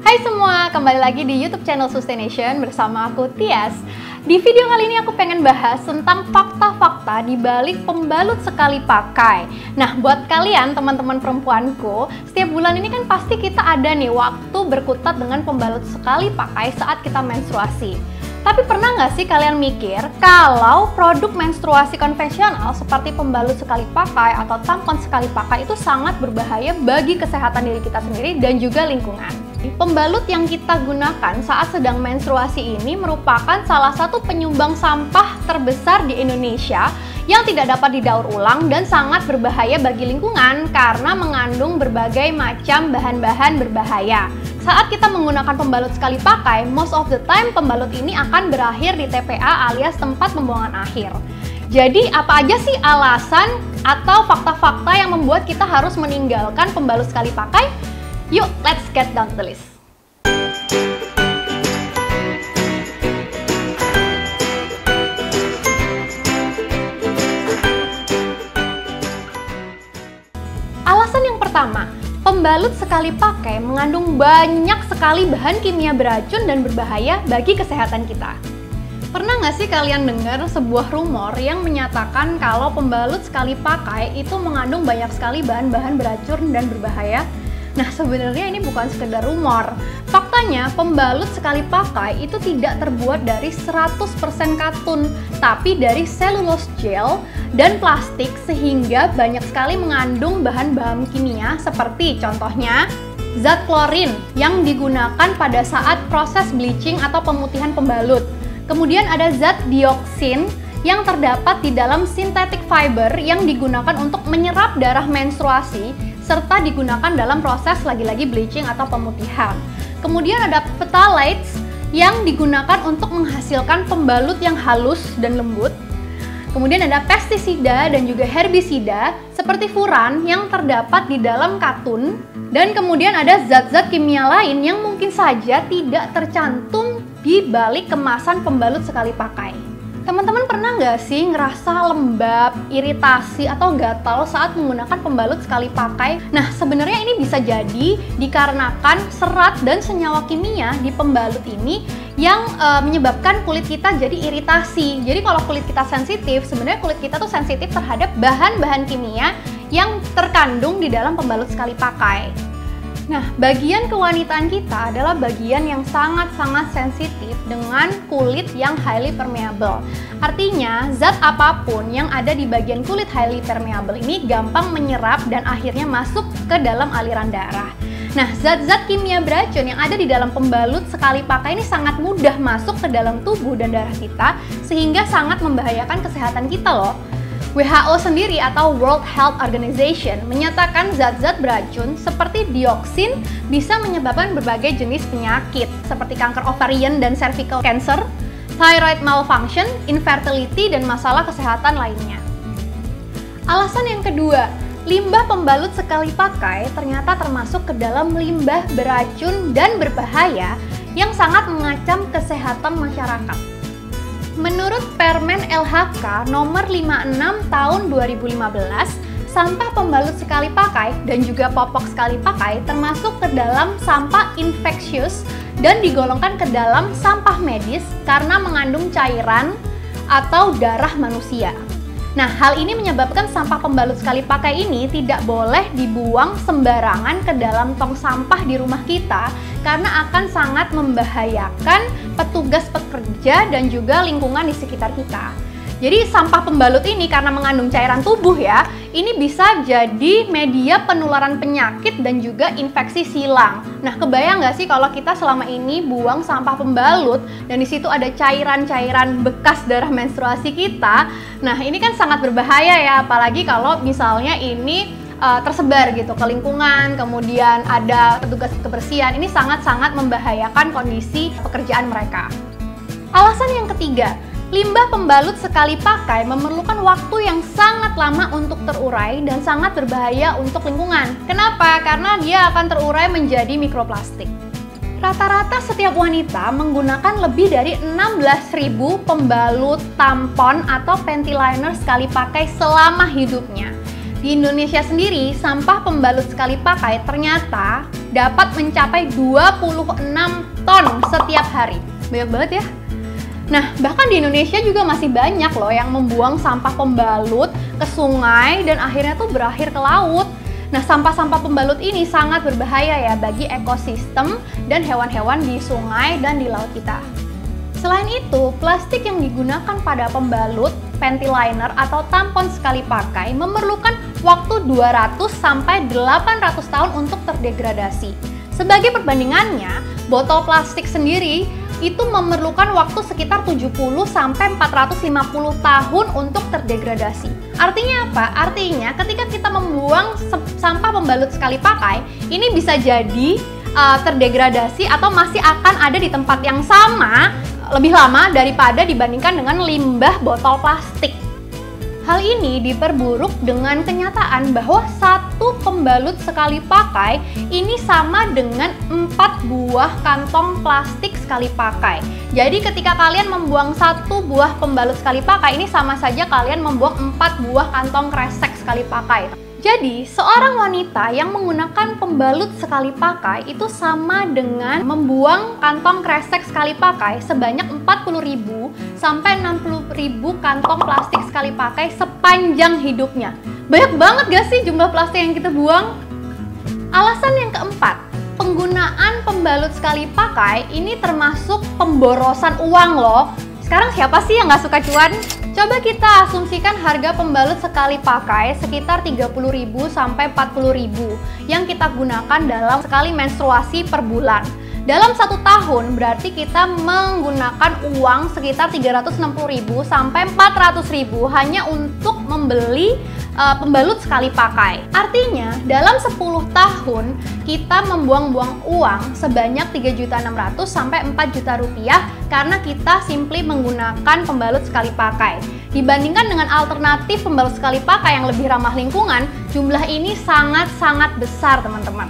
Hai semua, kembali lagi di YouTube channel Sustaination bersama aku Tias. Di video kali ini aku pengen bahas tentang fakta-fakta di balik pembalut sekali pakai. Nah, buat kalian teman-teman perempuanku, setiap bulan ini kan pasti kita ada nih waktu berkutat dengan pembalut sekali pakai saat kita menstruasi. Tapi pernah nggak sih kalian mikir kalau produk menstruasi konvensional seperti pembalut sekali pakai atau tampon sekali pakai itu sangat berbahaya bagi kesehatan diri kita sendiri dan juga lingkungan? Pembalut yang kita gunakan saat sedang menstruasi ini merupakan salah satu penyumbang sampah terbesar di Indonesia yang tidak dapat didaur ulang dan sangat berbahaya bagi lingkungan karena mengandung berbagai macam bahan-bahan berbahaya. Saat kita menggunakan pembalut sekali pakai, most of the time pembalut ini akan berakhir di TPA alias tempat pembuangan akhir. Jadi apa aja sih alasan atau fakta-fakta yang membuat kita harus meninggalkan pembalut sekali pakai? Yuk, let's get down to the list. Alasan yang pertama, pembalut sekali pakai mengandung banyak sekali bahan kimia beracun dan berbahaya bagi kesehatan kita. Pernah nggak sih kalian dengar sebuah rumor yang menyatakan kalau pembalut sekali pakai itu mengandung banyak sekali bahan-bahan beracun dan berbahaya? Nah, sebenarnya ini bukan sekedar rumor. Faktanya, pembalut sekali pakai itu tidak terbuat dari 100% katun, tapi dari selulose gel dan plastik sehingga banyak sekali mengandung bahan-bahan kimia seperti contohnya zat klorin yang digunakan pada saat proses bleaching atau pemutihan pembalut. Kemudian ada zat dioksin yang terdapat di dalam synthetic fiber yang digunakan untuk menyerap darah menstruasi serta digunakan dalam proses lagi-lagi bleaching atau pemutihan. Kemudian ada phthalates yang digunakan untuk menghasilkan pembalut yang halus dan lembut. Kemudian ada pestisida dan juga herbisida seperti furan yang terdapat di dalam katun. Dan kemudian ada zat-zat kimia lain yang mungkin saja tidak tercantum di balik kemasan pembalut sekali pakai. Teman-teman pernah nggak sih ngerasa lembab, iritasi, atau gatal saat menggunakan pembalut sekali pakai? Nah, sebenarnya ini bisa jadi dikarenakan serat dan senyawa kimia di pembalut ini yang menyebabkan kulit kita jadi iritasi. Jadi kalau kulit kita sensitif, sebenarnya kulit kita tuh sensitif terhadap bahan-bahan kimia yang terkandung di dalam pembalut sekali pakai. Nah, bagian kewanitaan kita adalah bagian yang sangat-sangat sensitif dengan kulit yang highly permeable. Artinya, zat apapun yang ada di bagian kulit highly permeable ini gampang menyerap dan akhirnya masuk ke dalam aliran darah. Nah, zat-zat kimia beracun yang ada di dalam pembalut sekali pakai ini sangat mudah masuk ke dalam tubuh dan darah kita sehingga sangat membahayakan kesehatan kita loh. WHO sendiri atau World Health Organization menyatakan zat-zat beracun seperti dioksin bisa menyebabkan berbagai jenis penyakit seperti kanker ovarian dan cervical cancer, thyroid malfunction, infertility, dan masalah kesehatan lainnya. Alasan yang kedua, limbah pembalut sekali pakai ternyata termasuk ke dalam limbah beracun dan berbahaya yang sangat mengancam kesehatan masyarakat. Menurut Permen LHK nomor 56 tahun 2015, sampah pembalut sekali pakai dan juga popok sekali pakai termasuk ke dalam sampah infeksius dan digolongkan ke dalam sampah medis karena mengandung cairan atau darah manusia. Nah, hal ini menyebabkan sampah pembalut sekali pakai ini tidak boleh dibuang sembarangan ke dalam tong sampah di rumah kita karena akan sangat membahayakan petugas pekerja dan juga lingkungan di sekitar kita. Jadi sampah pembalut ini karena mengandung cairan tubuh ya, ini bisa jadi media penularan penyakit dan juga infeksi silang. Nah, kebayang nggak sih kalau kita selama ini buang sampah pembalut dan di situ ada cairan-cairan bekas darah menstruasi kita. Nah, ini kan sangat berbahaya ya, apalagi kalau misalnya ini tersebar gitu ke lingkungan, kemudian ada petugas kebersihan, ini sangat-sangat membahayakan kondisi pekerjaan mereka. Alasan yang ketiga, limbah pembalut sekali pakai memerlukan waktu yang sangat lama untuk terurai dan sangat berbahaya untuk lingkungan. Kenapa? Karena dia akan terurai menjadi mikroplastik. Rata-rata setiap wanita menggunakan lebih dari 16.000 pembalut tampon atau panty liner sekali pakai selama hidupnya. Di Indonesia sendiri, sampah pembalut sekali pakai ternyata dapat mencapai 26 ton setiap hari. Banyak banget ya. Nah, bahkan di Indonesia juga masih banyak loh yang membuang sampah pembalut ke sungai dan akhirnya tuh berakhir ke laut. Nah, sampah-sampah pembalut ini sangat berbahaya ya bagi ekosistem dan hewan-hewan di sungai dan di laut kita. Selain itu, plastik yang digunakan pada pembalut, panty liner atau tampon sekali pakai memerlukan waktu 200 sampai 800 tahun untuk terdegradasi. Sebagai perbandingannya, botol plastik sendiri itu memerlukan waktu sekitar 70 sampai 450 tahun untuk terdegradasi. Artinya apa? Artinya ketika kita membuang sampah pembalut sekali pakai, ini bisa jadi terdegradasi atau masih akan ada di tempat yang sama lebih lama daripada dibandingkan dengan limbah botol plastik. Hal ini diperburuk dengan kenyataan bahwa satu pembalut sekali pakai ini sama dengan 4 buah kantong plastik sekali pakai. Jadi ketika kalian membuang satu buah pembalut sekali pakai, ini sama saja kalian membuang 4 buah kantong kresek sekali pakai. Jadi, seorang wanita yang menggunakan pembalut sekali pakai itu sama dengan membuang kantong kresek sekali pakai sebanyak 40.000 sampai 60.000 kantong plastik sekali pakai sepanjang hidupnya. Banyak banget gak sih jumlah plastik yang kita buang? Alasan yang keempat, penggunaan pembalut sekali pakai ini termasuk pemborosan uang loh. Sekarang siapa sih yang gak suka cuan? Coba kita asumsikan harga pembalut sekali pakai sekitar 30.000 sampai 40.000 yang kita gunakan dalam sekali menstruasi per bulan. Dalam 1 tahun berarti kita menggunakan uang sekitar 360.000 sampai 400.000 hanya untuk membeli pembalut sekali pakai. Artinya dalam 10 tahun kita membuang-buang uang sebanyak 3.600.000 sampai 4 juta rupiah karena kita simply menggunakan pembalut sekali pakai. Dibandingkan dengan alternatif pembalut sekali pakai yang lebih ramah lingkungan, jumlah ini sangat-sangat besar teman-teman.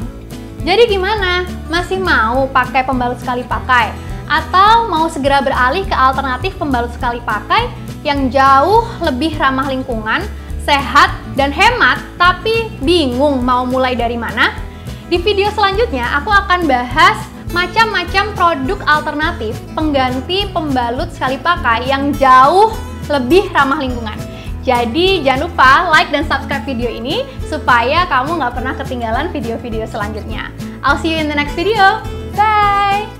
Jadi gimana? Masih mau pakai pembalut sekali pakai? Atau mau segera beralih ke alternatif pembalut sekali pakai yang jauh lebih ramah lingkungan, sehat, dan hemat, tapi bingung mau mulai dari mana? Di video selanjutnya, aku akan bahas macam-macam produk alternatif pengganti pembalut sekali pakai yang jauh lebih ramah lingkungan. Jadi jangan lupa like dan subscribe video ini supaya kamu nggak pernah ketinggalan video-video selanjutnya. I'll see you in the next video. Bye!